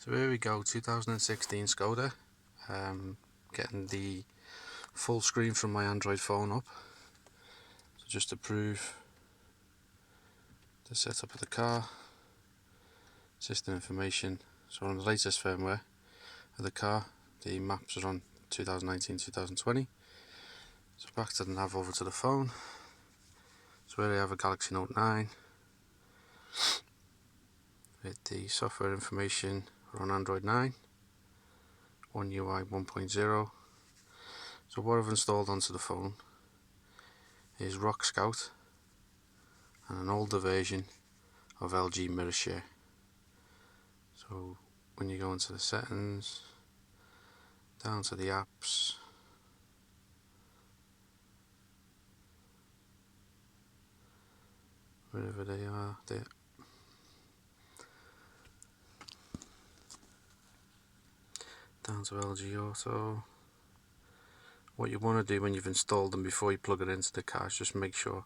So here we go, 2016 Skoda. Getting the full screen from my Android phone up. So just to prove the setup of the car, system information. So on the latest firmware of the car, the maps are on 2019-2020. So back to the nav, over to the phone. So here I have a Galaxy Note 9 with the software information. We're on Android 9, One UI 1.0. So what I've installed onto the phone is Rock Scout and an older version of LG Mirror Share. So when you go into the settings, down to the apps, wherever they are, there. Down to LG Auto. What you want to do when you've installed them before you plug it into the car is just make sure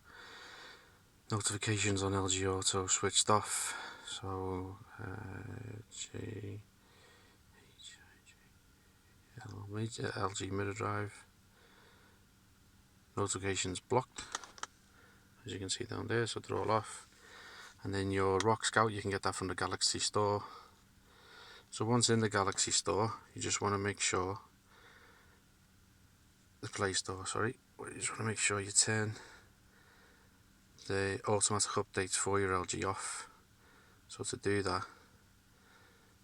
notifications on LG Auto switched off. So LG Mirror Drive, notifications blocked, as you can see down there, so they're all off. And then your Rock Scout, you can get that from the Galaxy Store. So once in the Galaxy Store, you just want to make sure, the Play Store, sorry, you just want to make sure you turn the automatic updates for your LG off. So to do that,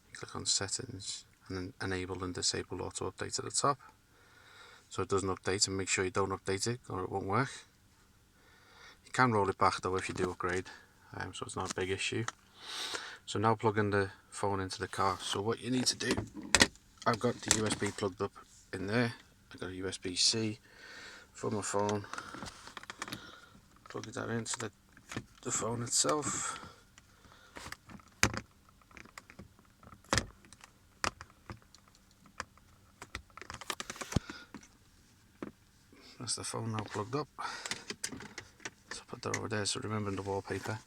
you click on settings and then enable and disable auto update at the top, so it doesn't update, and make sure you don't update it or it won't work. You can roll it back though if you do upgrade, so it's not a big issue. So now plugging the phone into the car. So what you need to do, I've got the USB plugged up in there. I've got a USB-C for my phone. Plug that into the phone itself. That's the phone now plugged up. So put that over there, so remembering the wallpaper.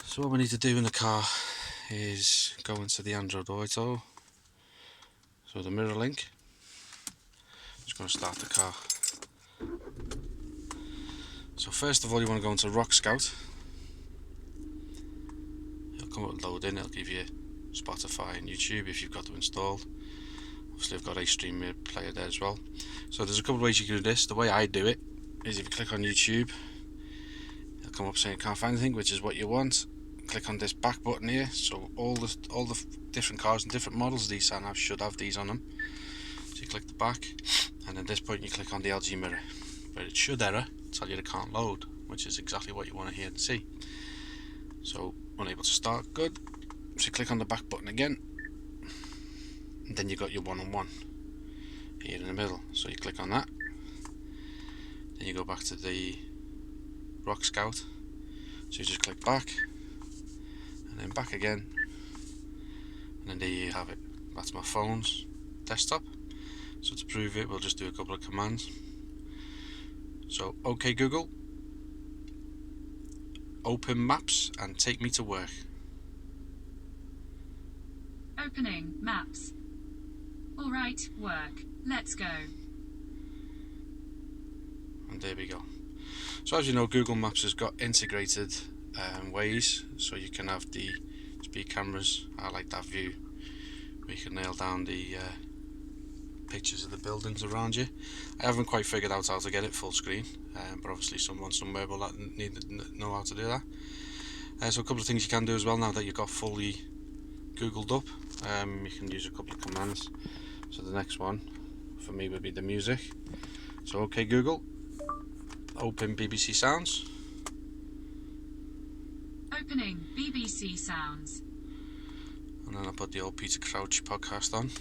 So what we need to do in the car is go into the Andriod Auto. So the mirror link. Just going to start the car. So first of all, you want to go into Rock Scout. It'll come up with loading. It'll give you Spotify and YouTube if you've got them installed. Obviously I've got a stream player there as well. So there's a couple of ways you can do this. The way I do it is if you click on YouTube, it'll come up saying can't find anything, which is what you want. Click on this back button here. So all the different cars and different models these should have these on them. So you click the back, and at this point you click on the LG mirror, but it should error, tell you it can't load, which is exactly what you want to hear and see. So unable to start, good. So you click on the back button again, and then you got your one-on-one here in the middle. So you click on that, then you go back to the Rock Scout. So you just click back, and then back again, and then there you have it. That's my phone's desktop. So to prove it, we'll just do a couple of commands. So OK Google, open Maps and take me to work. Opening Maps. Alright, work. Let's go. And there we go. So as you know, Google Maps has got integrated ways, so you can have the speed cameras. I like that view where you can nail down the pictures of the buildings around you. I haven't quite figured out how to get it full screen, but obviously someone somewhere will need to know how to do that. So a couple of things you can do as well now that you've got fully Googled up. You can use a couple of commands. So the next one for me would be the music. So OK Google, open BBC Sounds. Opening BBC Sounds. And then I put the old Peter Crouch podcast on.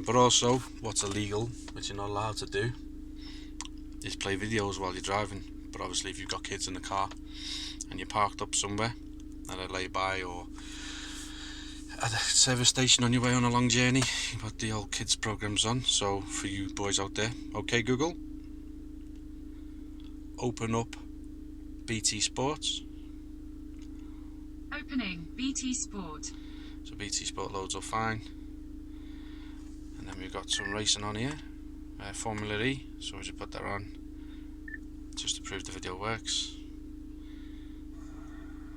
But also, what's illegal, which you're not allowed to do, is play videos while you're driving. But obviously if you've got kids in the car and you're parked up somewhere at a lay-by or at a service station on your way on a long journey, you put the old kids programs on. So for you boys out there, OK Google, open up BT Sports. Opening BT Sport. So BT Sport loads up fine. And then we've got some racing on here. Formula E, so we'll just put that on just to prove the video works.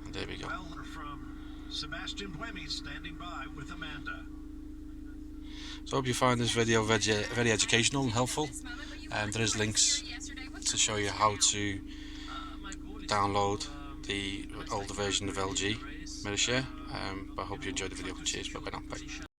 And there we go. Well, from Sebastian Buemi standing by with Amanda. So I hope you find this video very educational and helpful. There is links to show you how to download the older version of LG Mirrorshare. But I hope you enjoyed the video. Cheers, bye bye now. Bye.